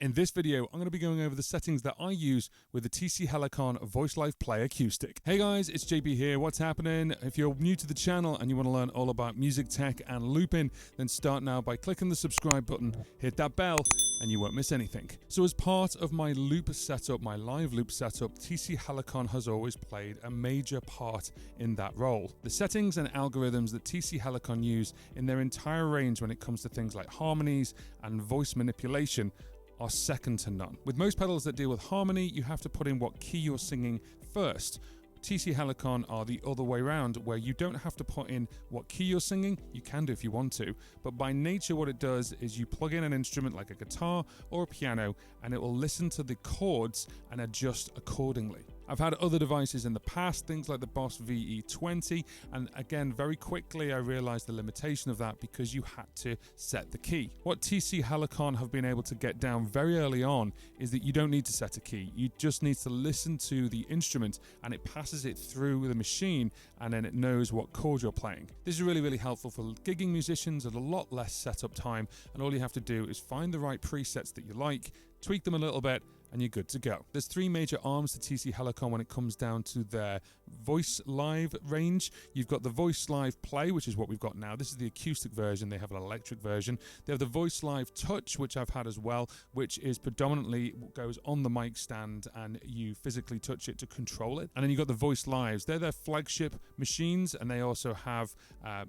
In this video, I'm going to be going over the settings that I use with the TC-Helicon Voicelive Play Acoustic. Hey guys, it's JP here. What's happening? If you're new to the channel and you want to learn all about music tech and looping, then start now by clicking the subscribe button, hit that bell, and you won't miss anything. So as part of my loop setup, my live loop setup, TC-Helicon has always played a major part in that role. The settings and algorithms that TC-Helicon use in their entire range when it comes to things like harmonies and voice manipulation are second to none. With most pedals that deal with harmony, you have to put in what key you're singing first. TC-Helicon are the other way around, where you don't have to put in what key you're singing. You can do if you want to, but by nature what it does is you plug in an instrument like a guitar or a piano and it will listen to the chords and adjust accordingly. I've had other devices in the past, things like the Boss VE20, and again, very quickly I realized the limitation of that because you had to set the key. What TC-Helicon have been able to get down very early on is that you don't need to set a key. You just need to listen to the instrument and it passes it through the machine and then it knows what chord you're playing. This is really, really helpful for gigging musicians at a lot less setup time, and all you have to do is find the right presets that you like, tweak them a little bit, and you're good to go. There's three major arms to TC-Helicon when it comes down to their Voicelive range. You've got the Voicelive Play, which is what we've got now. This is the acoustic version. They have an electric version. They have the Voicelive Touch, which I've had as well, which is predominantly goes on the mic stand and you physically touch it to control it. And then you've got the Voicelives. They're their flagship machines, and they also have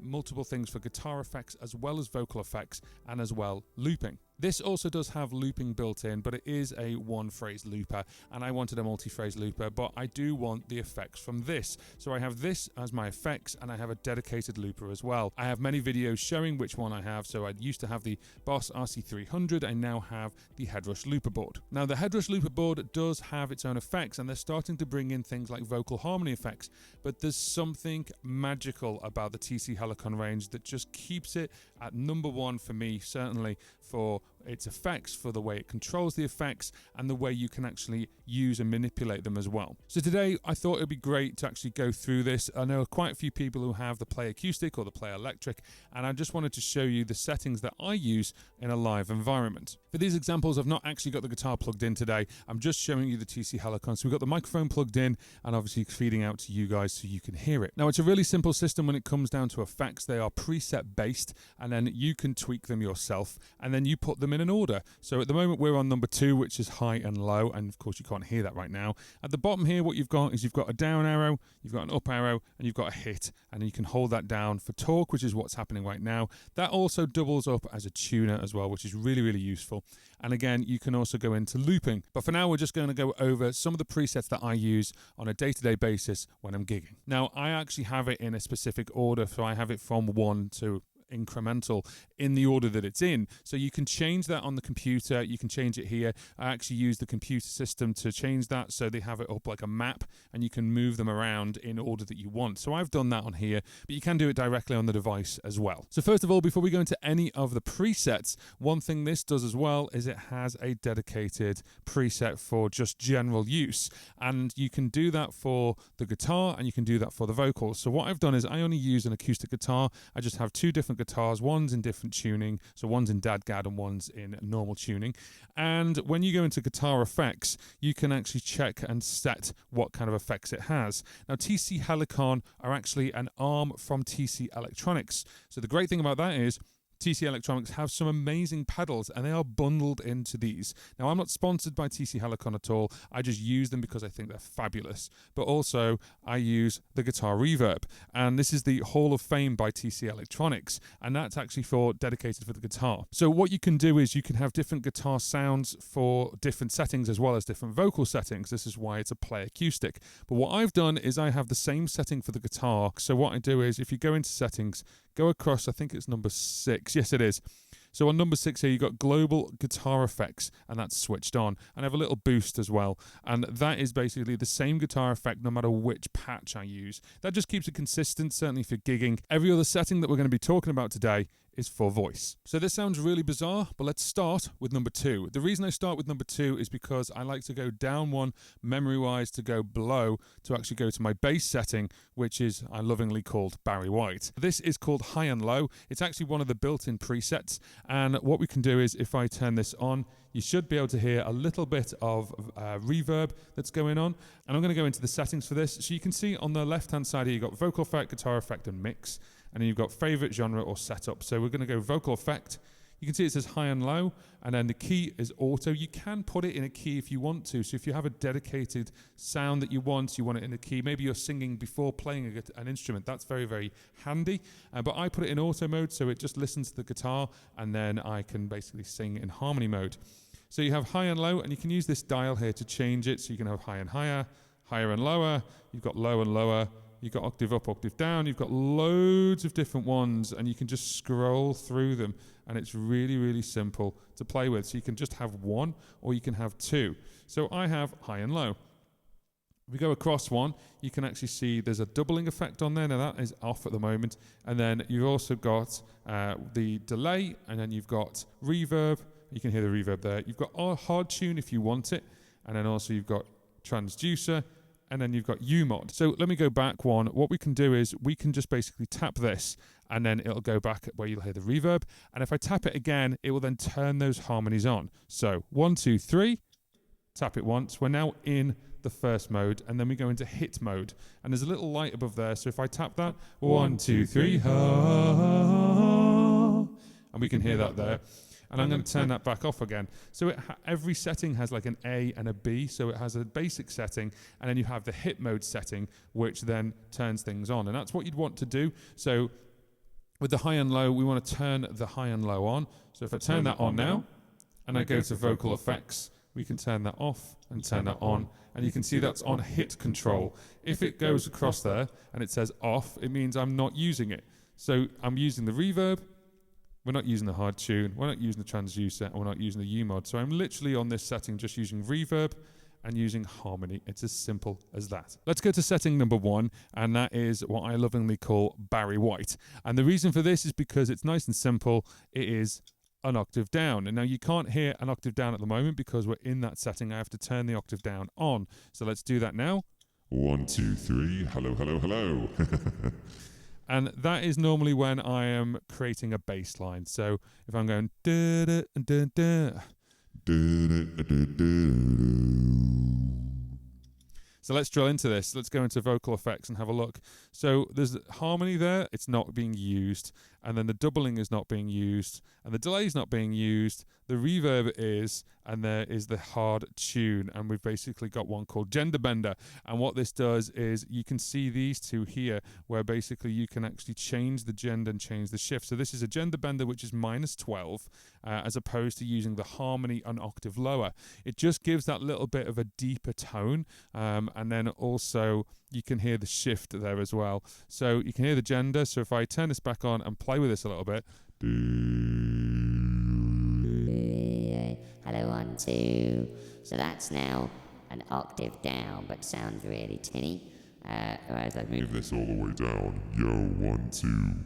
multiple things for guitar effects as well as vocal effects and as well looping. This also does have looping built in, but it is a one-phrase looper, and I wanted a multi-phrase looper, but I do want the effects from this. So I have this as my effects, and I have a dedicated looper as well. I have many videos showing which one I have, so I used to have the Boss RC300, I now have the Headrush looper board. Now the Headrush looper board does have its own effects, and they're starting to bring in things like vocal harmony effects, but there's something magical about the TC-Helicon range that just keeps it at number one for me, certainly for its effects, for the way it controls the effects, and the way you can actually use and manipulate them as well. So today I thought it'd be great to actually go through this. I know quite a few people who have the Play Acoustic or the Play Electric, and I just wanted to show you the settings that I use in a live environment. For these examples, I've not actually got the guitar plugged in today. I'm just showing you the TC-Helicon. So we've got the microphone plugged in and obviously feeding out to you guys so you can hear it. Now it's a really simple system when it comes down to effects. They are preset based, and then you can tweak them yourself, and then you put them in an order. So at the moment we're on number 2, which is high and low, and of course you can't hear that right now. At the bottom here what you've got is you've got a down arrow, you've got an up arrow, and you've got a hit, and you can hold that down for torque, which is what's happening right now. That also doubles up as a tuner as well, which is really, really useful. And again, you can also go into looping. But for now, we're just going to go over some of the presets that I use on a day-to-day basis when I'm gigging. Now, I actually have it in a specific order, so I have it from 1 to incremental in the order that it's in. So you can change that on the computer, you can change it here. I actually use the computer system to change that, so they have it up like a map and you can move them around in order that you want. So I've done that on here, but you can do it directly on the device as well. So first of all, before we go into any of the presets, one thing this does as well is it has a dedicated preset for just general use, and you can do that for the guitar and you can do that for the vocals. So what I've done is I only use an acoustic guitar. I just have 2 different guitars, one's in different tuning, so one's in DADGAD and one's in normal tuning. And when you go into guitar effects, you can actually check and set what kind of effects it has. Now TC-Helicon are actually an arm from TC Electronics, so the great thing about that is TC Electronics have some amazing pedals and they are bundled into these. Now I'm not sponsored by TC-Helicon at all, I just use them because I think they're fabulous. But also I use the guitar Reverb, and this is the Hall of Fame by TC Electronics, and that's actually dedicated for the guitar. So what you can do is you can have different guitar sounds for different settings as well as different vocal settings. This is why it's a Play Acoustic. But what I've done is I have the same setting for the guitar. So what I do is if you go into settings, go across, I think it's number 6. Yes, it is. So on number 6 here, you've got global guitar effects, and that's switched on. And I have a little boost as well. And that is basically the same guitar effect no matter which patch I use. That just keeps it consistent, certainly for gigging. Every other setting that we're going to be talking about today is for voice. So this sounds really bizarre, but let's start with number 2. The reason I start with number 2 is because I like to go down one memory-wise to go below to actually go to my bass setting, which is I lovingly called Barry White. This is called high and low. It's actually one of the built-in presets, and what we can do is if I turn this on, you should be able to hear a little bit of reverb that's going on. And I'm going to go into the settings for this. So you can see on the left-hand side here, you've got vocal effect, guitar effect, and mix. And then you've got favorite genre or setup. So we're going to go vocal effect. You can see it says high and low, and then the key is auto. You can put it in a key if you want to. So if you have a dedicated sound that you want it in a key. Maybe you're singing before playing an instrument. That's very, very handy. But I put it in auto mode, so it just listens to the guitar, and then I can basically sing in harmony mode. So you have high and low, and you can use this dial here to change it. So you can have high and higher, higher and lower. You've got low and lower. You've got octave up, octave down. You've got loads of different ones, and you can just scroll through them, and it's really, really simple to play with. So you can just have one, or you can have two. So I have high and low. If we go across one, you can actually see there's a doubling effect on there. Now that is off at the moment. And then you've also got the delay, and then you've got reverb. You can hear the reverb there. You've got a hard tune if you want it. And then also you've got transducer, and then you've got U-mod. So let me go back one. What we can do is we can just basically tap this, and then it'll go back where you'll hear the reverb. And if I tap it again, it will then turn those harmonies on. So 1, 2, 3, tap it once. We're now in the first mode, and then we go into hit mode. And there's a little light above there. So if I tap that, 1, 2, 3, ha, and we can hear that there. And I'm going to turn that back off again. So every setting has like an A and a B. So it has a basic setting, and then you have the hit mode setting, which then turns things on. And that's what you'd want to do. So with the high and low, we want to turn the high and low on. So if I turn that on now, and I go to vocal effects, we can turn that off and turn that on. And you can see that's on hit control. If it goes across there and it says off, it means I'm not using it. So I'm using the reverb. We're not using the hard tune, we're not using the transducer, and we're not using the U-mod. So I'm literally on this setting just using reverb and using harmony. It's as simple as that. Let's go to setting number 1, and that is what I lovingly call Barry White. And the reason for this is because it's nice and simple. It is an octave down. And now you can't hear an octave down at the moment because we're in that setting. I have to turn the octave down on. So let's do that now. 1, 2, 3, hello, hello, hello. And that is normally when I am creating a bass line. So if I'm going da da da da. So let's drill into this. Let's go into vocal effects and have a look. So there's harmony there. It's not being used. And then the doubling is not being used. And the delay is not being used. The reverb is, and there is the hard tune. And we've basically got one called Gender Bender. And what this does is you can see these two here, where basically you can actually change the gender and change the shift. So this is a Gender Bender, which is -12, as opposed to using the harmony an octave lower. It just gives that little bit of a deeper tone. And then also you can hear the shift there as well. So you can hear the gender. So if I turn this back on and play with this a little bit. Hello, 1, 2. So that's now an octave down, but sounds really tinny. Whereas I Move this all the way down. Yo, 1, 2.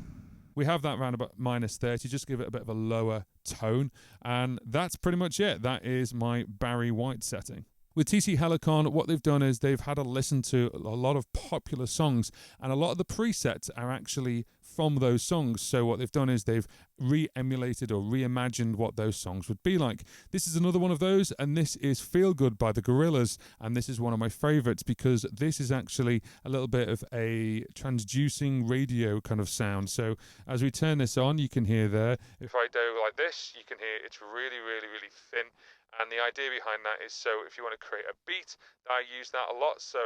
We have that around about -30, just give it a bit of a lower tone. And that's pretty much it. That is my Barry White setting. With TC-Helicon, what they've done is they've had a listen to a lot of popular songs, and a lot of the presets are actually from those songs. So what they've done is they've re-emulated or reimagined what those songs would be like. This is another one of those, and this is Feel Good by the Gorillaz, and this is one of my favorites because this is actually a little bit of a transducing radio kind of sound. So as we turn this on, you can hear there, if I do like this, you can hear it's really, really, really thin. And the idea behind that is, so if you want to create a beat, I use that a lot. So,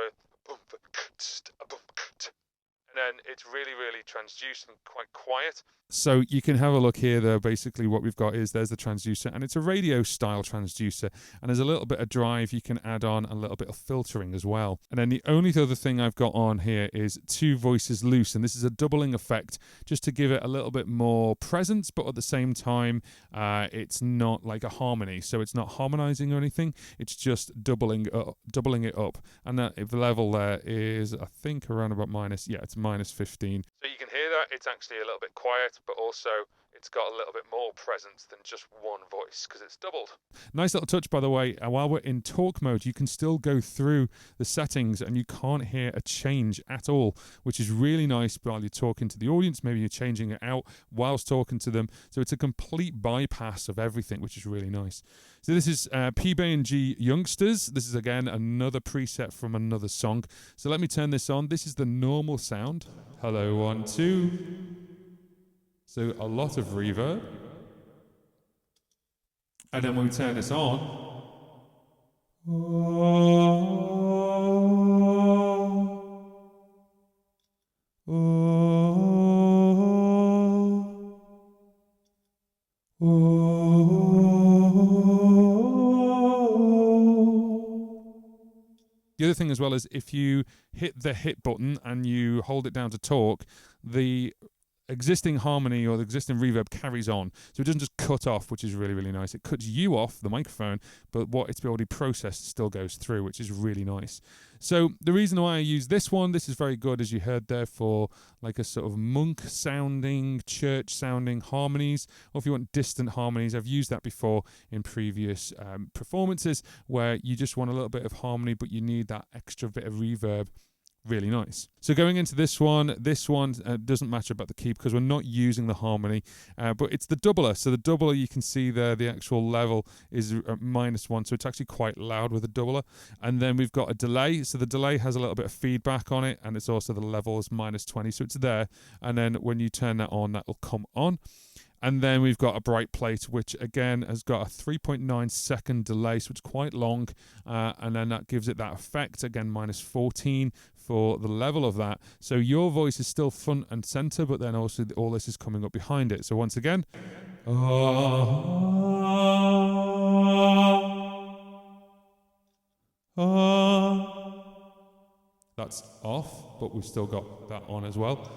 and then it's really, really transduced and quite quiet. So you can have a look here though. Basically what we've got is there's the transducer, and it's a radio style transducer, and there's a little bit of drive you can add on, a little bit of filtering as well. And then the only other thing I've got on here is 2 voices loose, and this is a doubling effect just to give it a little bit more presence, but at the same time it's not like a harmony, so it's not harmonizing or anything, it's just doubling it up. And that the level there is, I think, around about it's -15. So you can hear that it's actually a little bit quiet. but also it's got a little bit more presence than just one voice because it's doubled. Nice little touch, by the way. While we're in talk mode, you can still go through the settings and you can't hear a change at all, which is really nice while you're talking to the audience. Maybe you're changing it out whilst talking to them. So it's a complete bypass of everything, which is really nice. So this is P-Bay&G Youngsters. This is, again, another preset from another song. So let me turn this on. This is the normal sound. Hello, 1, 2. So a lot of reverb. And then when we turn this on, the other thing as well is if you hit the hit button and you hold it down to talk, the existing harmony or the existing reverb carries on. So it doesn't just cut off, which is really, really nice. It cuts you off, the microphone, but what it's already processed still goes through, which is really nice. So the reason why I use this one, this is very good, as you heard there, for like a sort of monk-sounding, church-sounding harmonies, or if you want distant harmonies. I've used that before in previous performances where you just want a little bit of harmony, but you need that extra bit of reverb. Really nice. So going into this one doesn't matter about the key because we're not using the harmony, but it's the doubler. So the doubler, you can see there, the actual level is -1, so it's actually quite loud with the doubler. And then we've got a delay. So the delay has a little bit of feedback on it, and it's also the level is -20, so it's there. And then when you turn that on, that will come on. And then we've got a bright plate, which again has got a 3.9 second delay, so it's quite long. And then that gives it that effect, again, -14 for the level of that. So your voice is still front and center, but then also all this is coming up behind it. So once again, that's off, but we've still got that on as well.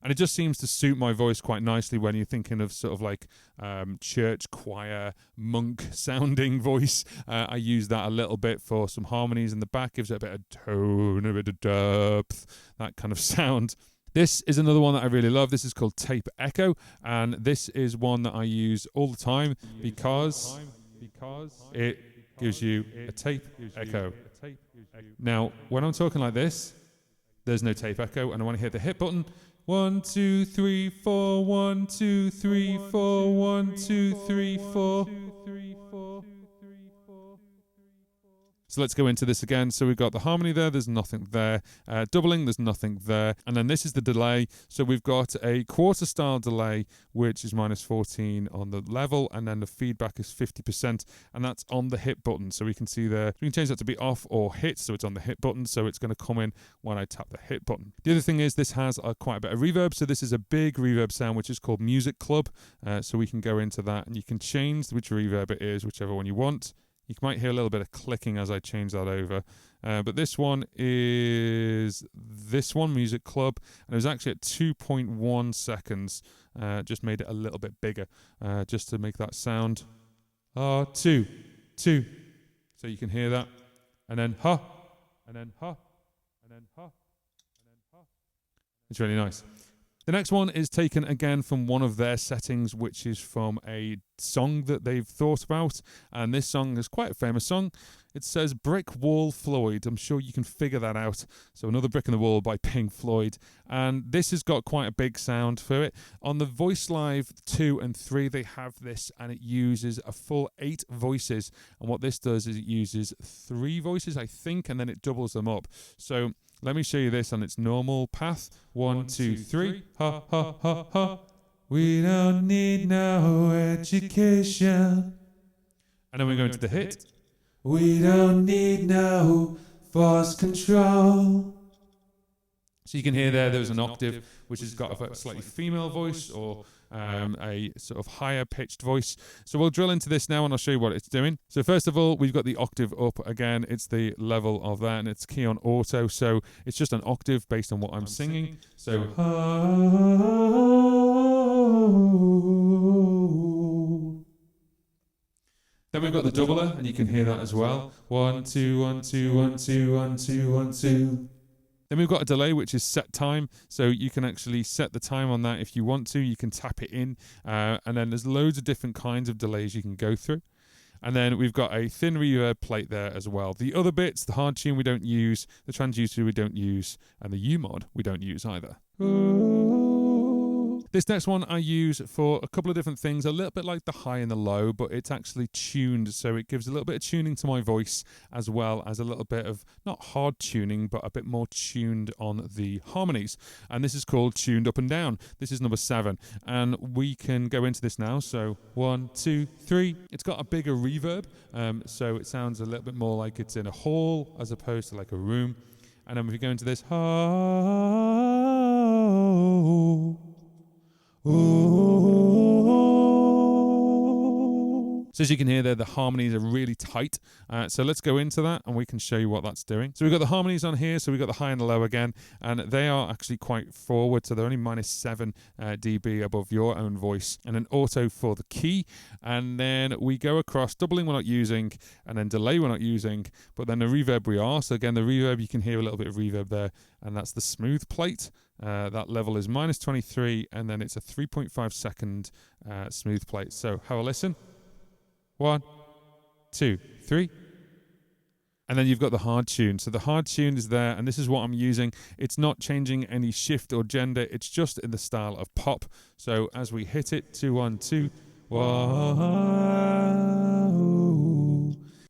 And it just seems to suit my voice quite nicely when you're thinking of sort of like church choir, monk sounding voice. I use that a little bit for some harmonies in the back, gives it a bit of tone, a bit of depth, that kind of sound. This is another one that I really love. This is called Tape Echo, and this is one that I use all the time because it gives you a tape echo. Now, when I'm talking like this, there's no tape echo, and I want to hit the hit button. 1, 2, 3, 4, 1, 2, 3, 4, 1, 2, 3, 4. So let's go into this again. So we've got the harmony there, there's nothing there. Doubling, there's nothing there. And then this is the delay. So we've got a quarter style delay, which is -14 on the level, and then the feedback is 50%, and that's on the hit button. So we can see there, we can change that to be off or hit, so it's on the hit button, so it's going to come in when I tap the hit button. The other thing is this has quite a bit of reverb, so this is a big reverb sound, which is called Music Club. So we can go into that, and you can change which reverb it is, whichever one you want. You might hear a little bit of clicking as I change that over. But this one is this one, Music Club. And it was actually at 2.1 seconds. Just made it a little bit bigger just to make that sound. 2, 2. So you can hear that. And then ha. And then ha. And then ha. And then ha. It's really nice. The next one is taken again from one of their settings, which is from a song that they've thought about. And this song is quite a famous song. It says Brick Wall Floyd. I'm sure you can figure that out. So another brick in the wall by Pink Floyd. And this has got quite a big sound for it. On the Voicelive 2 and 3, they have this, and it uses a full 8 voices. And what this does is it uses 3 voices, I think, and then it doubles them up. So let me show you this on its normal path. 1, 2, 3. Ha, ha, ha, ha. We don't need no education. And then we go into the hit. We don't need no force control. So you can hear there's an octave, which has got a slightly female voice or a sort of higher pitched voice. So we'll drill into this now and I'll show you what it's doing. So first of all, we've got the octave up again. It's the level of that, and it's key on auto. So it's just an octave based on what I'm singing. So Then we've got the doubler, and you can hear that as well. 1, 2, 1, 2, 1, 2, 1, 2, 1, 2. Then we've got a delay, which is set time. So you can actually set the time on that if you want to. You can tap it in. And then there's loads of different kinds of delays you can go through. And then we've got a thin reverb plate there as well. The other bits, the hard tune we don't use, the transducer we don't use, and the U-mod we don't use either. This next one I use for a couple of different things, a little bit like the high and the low, but it's actually tuned, so it gives a little bit of tuning to my voice, as well as a little bit of, not hard tuning, but a bit more tuned on the harmonies. And this is called Tuned Up and Down. This is number 7, and we can go into this now. So 1, 2, 3. It's got a bigger reverb, so it sounds a little bit more like it's in a hall as opposed to like a room. And then if we go into this, so as you can hear there, the harmonies are really tight. So let's go into that and we can show you what that's doing. So we've got the harmonies on here. So we've got the high and the low again, and they are actually quite forward. So they're only -7 dB above your own voice, and an auto for the key. And then we go across, doubling we're not using, and then delay we're not using, but then the reverb we are. So again, the reverb, you can hear a little bit of reverb there, and that's the smooth plate. That level is -23, and then it's a 3.5 second smooth plate. So have a listen. 1, 2, 3. And then you've got the hard tune. So the hard tune is there, and this is what I'm using. It's not changing any shift or gender. It's just in the style of pop. So as we hit it, 2, 1, 2, 1.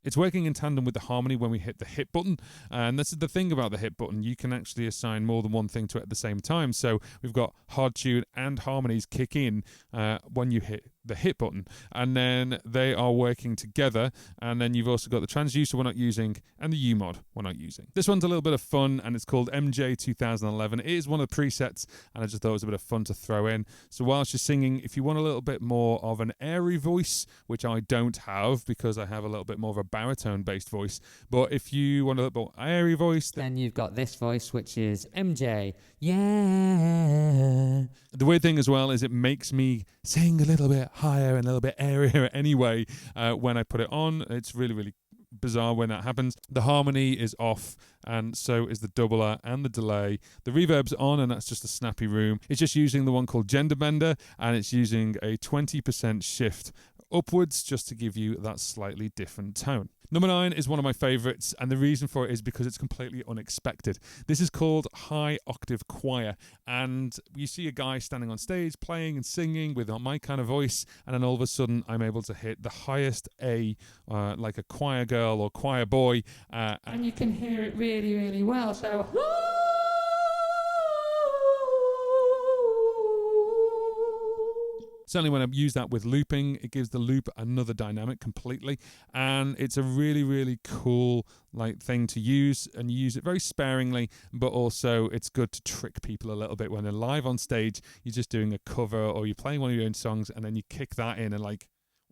It's working in tandem with the harmony when we hit the hit button. And this is the thing about the hit button. You can actually assign more than one thing to it at the same time. So we've got hard tune and harmonies kick in when you hit the hit button, and then they are working together. And then you've also got the transducer we're not using and the U-mod we're not using. This one's a little bit of fun, and it's called MJ 2011. It is one of the presets, and I just thought it was a bit of fun to throw in. So whilst you're singing, if you want a little bit more of an airy voice, which I don't have because I have a little bit more of a baritone based voice, but if you want a little bit more airy voice, then you've got this voice, which is MJ. Yeah. The weird thing as well is it makes me sing a little bit higher and a little bit airier anyway when I put it on. It's really, really bizarre when that happens. The harmony is off, and so is the doubler and the delay. The reverb's on, and that's just a snappy room. It's just using the one called Gender Bender, and it's using a 20% shift upwards just to give you that slightly different tone. Number 9 is one of my favorites, and the reason for it is because it's completely unexpected. This is called High Octave Choir, and you see a guy standing on stage playing and singing with my kind of voice, and then all of a sudden I'm able to hit the highest A, like a choir girl or choir boy. And you can hear it really, really well, so... Certainly when I use that with looping, it gives the loop another dynamic completely, and it's a really, really cool thing to use, and you use it very sparingly, but also it's good to trick people a little bit when they're live on stage. You're just doing a cover or you're playing one of your own songs, and then you kick that in and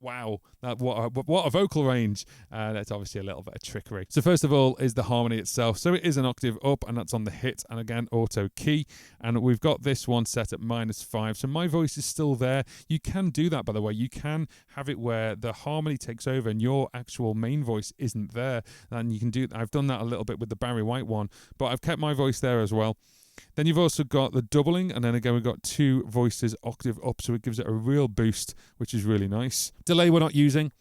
wow, what a vocal range. That's obviously a little bit of trickery. So first of all is the harmony itself. So it is an octave up, and that's on the hit, and again, auto key. And we've got this one set at -5. So my voice is still there. You can do that, by the way. You can have it where the harmony takes over and your actual main voice isn't there. And you can do, I've done that a little bit with the Barry White one, but I've kept my voice there as well. Then you've also got the doubling, and then again we've got 2 voices octave up, so it gives it a real boost, which is really nice. Delay we're not using,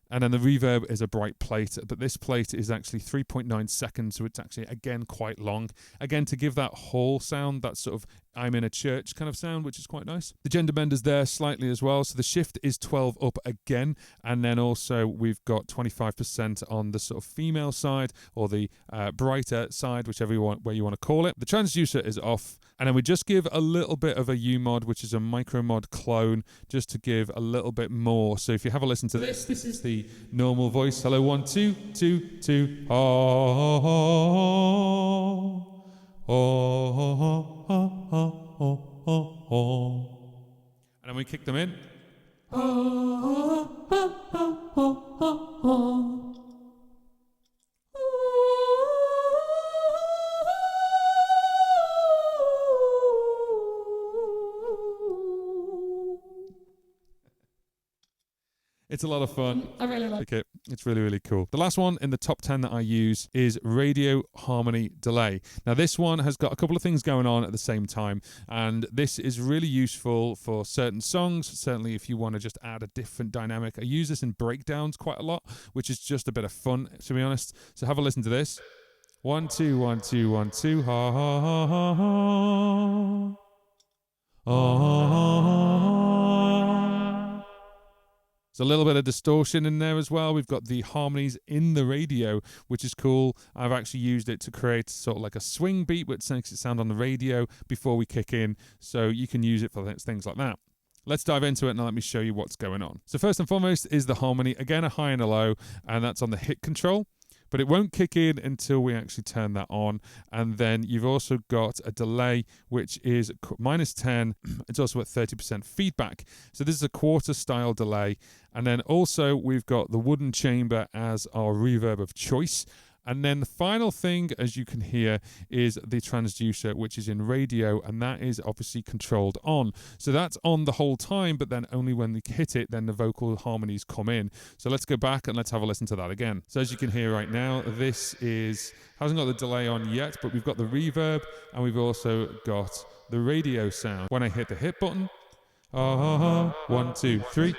and then the reverb is a bright plate, but this plate is actually 3.9 seconds, so it's actually, again, quite long. Again, to give that hall sound, that sort of I'm in a church kind of sound, which is quite nice. The gender bender's there slightly as well, so the shift is 12 up again, and then also we've got 25% on the sort of female side, or the brighter side, whichever way you want to call it. The transducer is off, and then we just give a little bit of a U-mod, which is a micro mod clone, just to give a little bit more. So if you have a listen to this is the normal voice. Hello, 1, 2, 2, 2. And then we kick them in. It's a lot of fun. I really like it. It's really, really cool. The last one in the top 10 that I use is radio harmony delay. Now this one has got a couple of things going on at the same time, and this is really useful for certain songs. Certainly if you want to just add a different dynamic. I use this in breakdowns quite a lot, which is just a bit of fun, to be honest. So have a listen to this. 1 2 1 2 1 2 ha ha ha ha ha. There's a little bit of distortion in there as well. We've got the harmonies in the radio, which is cool. I've actually used it to create sort of like a swing beat, which makes it sound on the radio before we kick in. So you can use it for things like that. Let's dive into it and let me show you what's going on. So first and foremost is the harmony. Again, a high and a low, and that's on the hit control. But it won't kick in until we actually turn that on. And then you've also got a delay, which is -10. It's also at 30% feedback. So this is a quarter style delay. And then also we've got the wooden chamber as our reverb of choice. And then the final thing, as you can hear, is the transducer, which is in radio, and that is obviously controlled on. So that's on the whole time, but then only when we hit it, then the vocal harmonies come in. So let's go back and let's have a listen to that again. So as you can hear right now, this hasn't got the delay on yet, but we've got the reverb, and we've also got the radio sound. When I hit the hit button, 1 2 3.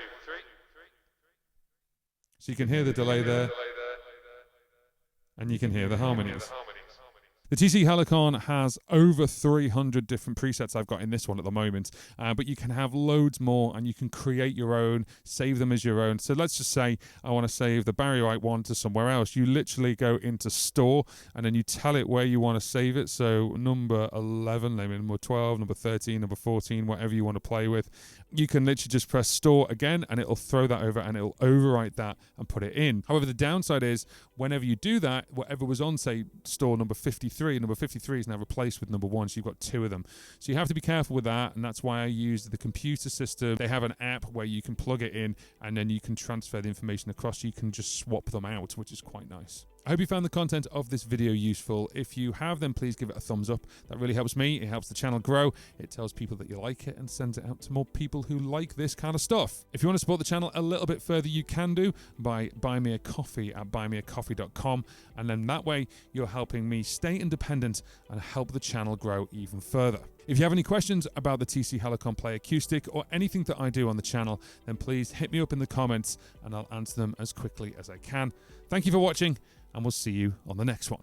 So you can hear the delay there. And you can hear the harmonies. The TC-Helicon has over 300 different presets I've got in this one at the moment, but you can have loads more and you can create your own, save them as your own. So let's just say I want to save the Barry White one to somewhere else. You literally go into store and then you tell it where you want to save it. So number 11, maybe number 12, number 13, number 14, whatever you want to play with. You can literally just press store again and it'll throw that over and it'll overwrite that and put it in. However, the downside is whenever you do that, whatever was on, say, store number 53, number 53 is now replaced with number 1, so you've got 2 of them. So you have to be careful with that, and that's why I use the computer system. They have an app where you can plug it in and then you can transfer the information across. You can just swap them out, which is quite nice. I hope you found the content of this video useful. If you have, then please give it a thumbs up. That really helps me. It helps the channel grow. It tells people that you like it and sends it out to more people who like this kind of stuff. If you want to support the channel a little bit further, you can do by buying me a coffee at buymeacoffee.com. And then that way you're helping me stay independent and help the channel grow even further. If you have any questions about the TC-Helicon Play Acoustic or anything that I do on the channel, then please hit me up in the comments and I'll answer them as quickly as I can. Thank you for watching, and we'll see you on the next one.